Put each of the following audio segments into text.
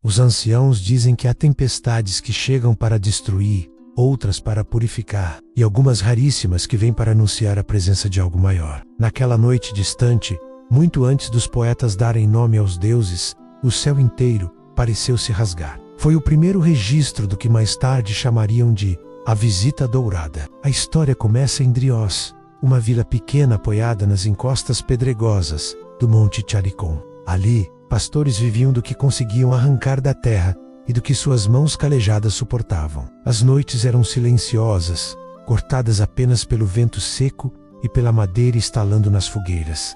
Os anciãos dizem que há tempestades que chegam para destruir, outras para purificar, e algumas raríssimas que vêm para anunciar a presença de algo maior. Naquela noite distante, muito antes dos poetas darem nome aos deuses, o céu inteiro pareceu se rasgar. Foi o primeiro registro do que mais tarde chamariam de a Visita Dourada. A história começa em Driós, uma vila pequena apoiada nas encostas pedregosas do Monte Chalicon. Ali, pastores viviam do que conseguiam arrancar da terra e do que suas mãos calejadas suportavam. As noites eram silenciosas, cortadas apenas pelo vento seco e pela madeira estalando nas fogueiras.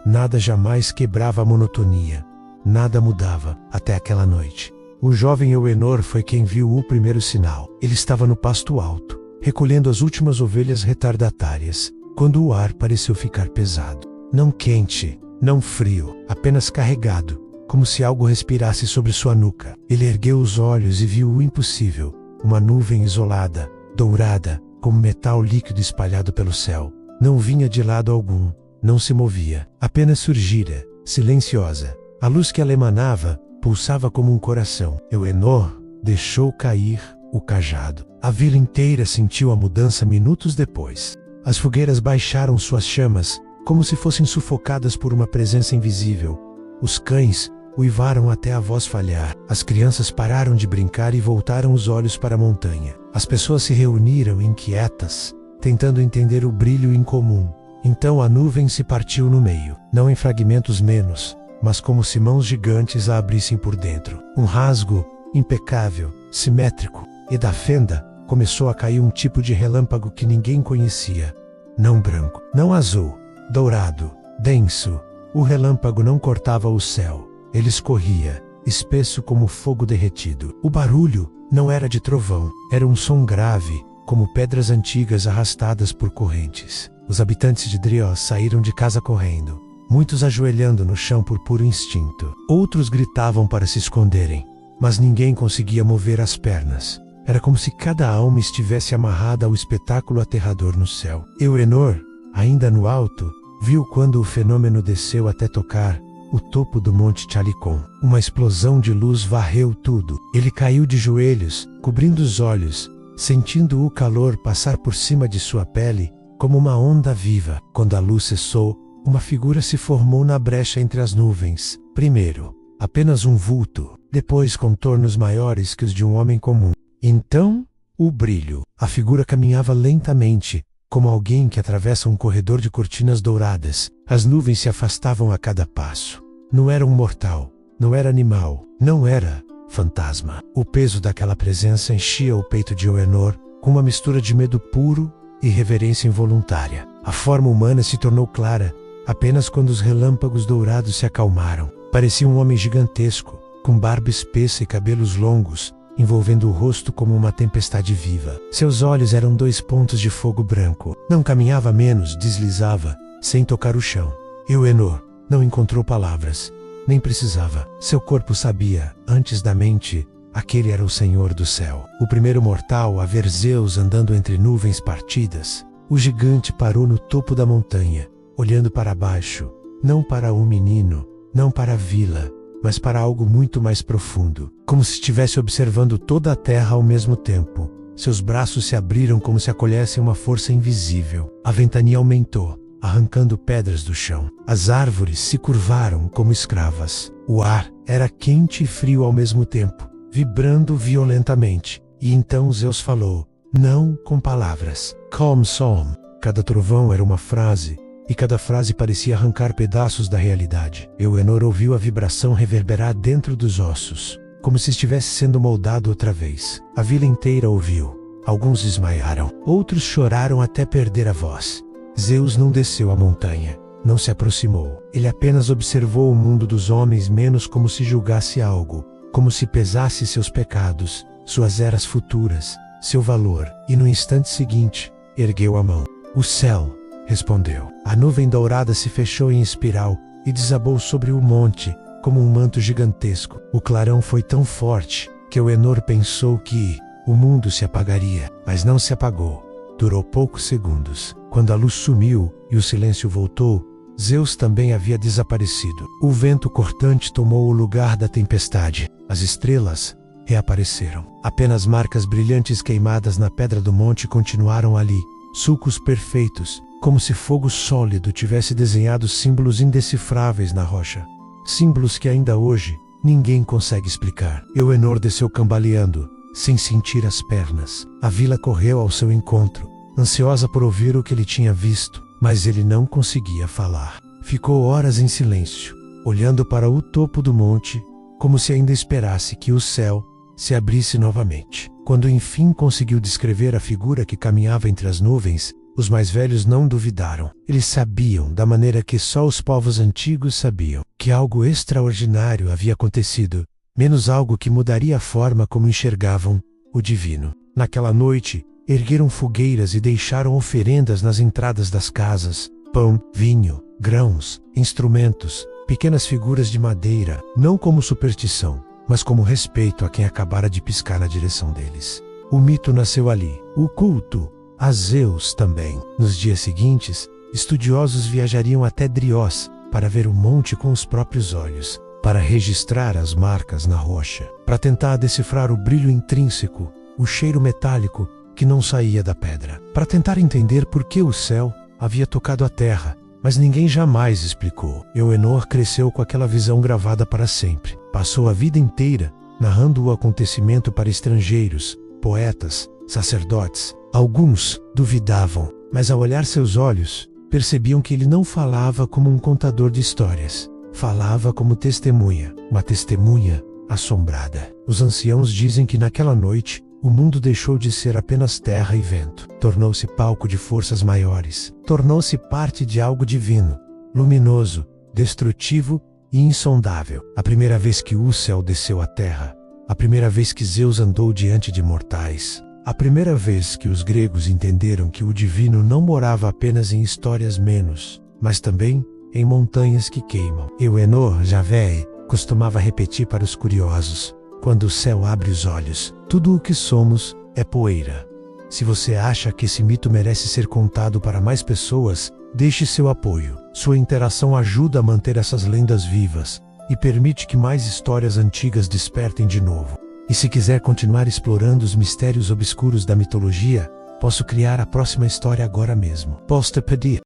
Nada jamais quebrava a monotonia, nada mudava até aquela noite. O jovem Euenor foi quem viu o primeiro sinal. Ele estava no pasto alto, recolhendo as últimas ovelhas retardatárias, quando o ar pareceu ficar pesado. Não quente, não frio, apenas carregado, como se algo respirasse sobre sua nuca. Ele ergueu os olhos e viu o impossível, uma nuvem isolada, dourada, como metal líquido espalhado pelo céu. Não vinha de lado algum, não se movia, apenas surgira, silenciosa. A luz que ela emanava pulsava como um coração. Euenor deixou cair o cajado. A vila inteira sentiu a mudança minutos depois. As fogueiras baixaram suas chamas, como se fossem sufocadas por uma presença invisível. Os cães uivaram até a voz falhar. As crianças pararam de brincar e voltaram os olhos para a montanha. As pessoas se reuniram inquietas, tentando entender o brilho incomum. Então a nuvem se partiu no meio, não em fragmentos menos, mas como se mãos gigantes a abrissem por dentro. Um rasgo impecável, simétrico, e da fenda começou a cair um tipo de relâmpago que ninguém conhecia. Não branco, não azul, dourado, denso. O relâmpago não cortava o céu, ele escorria, espesso como fogo derretido. O barulho não era de trovão, era um som grave, como pedras antigas arrastadas por correntes. Os habitantes de Driós saíram de casa correndo, muitos ajoelhando no chão por puro instinto. Outros gritavam para se esconderem, mas ninguém conseguia mover as pernas. Era como se cada alma estivesse amarrada ao espetáculo aterrador no céu. Euenor, ainda no alto, viu quando o fenômeno desceu até tocar o topo do Monte Chalicon. Uma explosão de luz varreu tudo. Ele caiu de joelhos, cobrindo os olhos, sentindo o calor passar por cima de sua pele como uma onda viva. Quando a luz cessou, uma figura se formou na brecha entre as nuvens. Primeiro, apenas um vulto, depois contornos maiores que os de um homem comum. Então, o brilho. A figura caminhava lentamente, como alguém que atravessa um corredor de cortinas douradas. As nuvens se afastavam a cada passo. Não era um mortal, não era animal, não era fantasma. O peso daquela presença enchia o peito de Euenor com uma mistura de medo puro e reverência involuntária. A forma humana se tornou clara apenas quando os relâmpagos dourados se acalmaram. Parecia um homem gigantesco, com barba espessa e cabelos longos, envolvendo o rosto como uma tempestade viva. Seus olhos eram 2 pontos de fogo branco. Não caminhava menos, deslizava, sem tocar o chão. Euenor não encontrou palavras, nem precisava. Seu corpo sabia, antes da mente, aquele era o Senhor do céu. O primeiro mortal a ver Zeus andando entre nuvens partidas. O gigante parou no topo da montanha, olhando para baixo, não para um menino, não para a vila, mas para algo muito mais profundo, como se estivesse observando toda a terra ao mesmo tempo. Seus braços se abriram como se acolhessem uma força invisível. A ventania aumentou, arrancando pedras do chão. As árvores se curvaram como escravas. O ar era quente e frio ao mesmo tempo, vibrando violentamente. E então Zeus falou, não com palavras. Calm Psalm. Cada trovão era uma frase, e cada frase parecia arrancar pedaços da realidade. Euenor ouviu a vibração reverberar dentro dos ossos, como se estivesse sendo moldado outra vez. A vila inteira ouviu. Alguns desmaiaram, outros choraram até perder a voz. Zeus não desceu a montanha, não se aproximou. Ele apenas observou o mundo dos homens menos como se julgasse algo, como se pesasse seus pecados, suas eras futuras, seu valor, e no instante seguinte, ergueu a mão. O céu respondeu. A nuvem dourada se fechou em espiral e desabou sobre o monte, como um manto gigantesco. O clarão foi tão forte que Euenor pensou que o mundo se apagaria, mas não se apagou. Durou poucos segundos. Quando a luz sumiu e o silêncio voltou, Zeus também havia desaparecido. O vento cortante tomou o lugar da tempestade. As estrelas reapareceram. Apenas marcas brilhantes queimadas na pedra do monte continuaram ali, sulcos perfeitos, como se fogo sólido tivesse desenhado símbolos indecifráveis na rocha. Símbolos que ainda hoje ninguém consegue explicar. Euenor desceu cambaleando, sem sentir as pernas. A vila correu ao seu encontro, ansiosa por ouvir o que ele tinha visto, mas ele não conseguia falar. Ficou horas em silêncio, olhando para o topo do monte, como se ainda esperasse que o céu se abrisse novamente. Quando enfim conseguiu descrever a figura que caminhava entre as nuvens, os mais velhos não duvidaram. Eles sabiam, da maneira que só os povos antigos sabiam, que algo extraordinário havia acontecido, menos algo que mudaria a forma como enxergavam o divino. Naquela noite, ergueram fogueiras e deixaram oferendas nas entradas das casas: pão, vinho, grãos, instrumentos, pequenas figuras de madeira, não como superstição, mas como respeito a quem acabara de piscar na direção deles. O mito nasceu ali, o culto a Zeus também. Nos dias seguintes, estudiosos viajariam até Driós para ver o monte com os próprios olhos, para registrar as marcas na rocha, para tentar decifrar o brilho intrínseco, o cheiro metálico que não saía da pedra, para tentar entender por que o céu havia tocado a terra, mas ninguém jamais explicou. Euenor cresceu com aquela visão gravada para sempre. Passou a vida inteira narrando o acontecimento para estrangeiros, poetas, sacerdotes. Alguns duvidavam, mas ao olhar seus olhos, percebiam que ele não falava como um contador de histórias. Falava como testemunha, uma testemunha assombrada. Os anciãos dizem que naquela noite, o mundo deixou de ser apenas terra e vento. Tornou-se palco de forças maiores. Tornou-se parte de algo divino, luminoso, destrutivo e insondável. A primeira vez que Ucel desceu à terra. A primeira vez que Zeus andou diante de mortais. A primeira vez que os gregos entenderam que o divino não morava apenas em histórias menos, mas também em montanhas que queimam. Euenor, Javé, costumava repetir para os curiosos: quando o céu abre os olhos, tudo o que somos é poeira. Se você acha que esse mito merece ser contado para mais pessoas, deixe seu apoio. Sua interação ajuda a manter essas lendas vivas e permite que mais histórias antigas despertem de novo. E se quiser continuar explorando os mistérios obscuros da mitologia, posso criar a próxima história agora mesmo. Posso te pedir?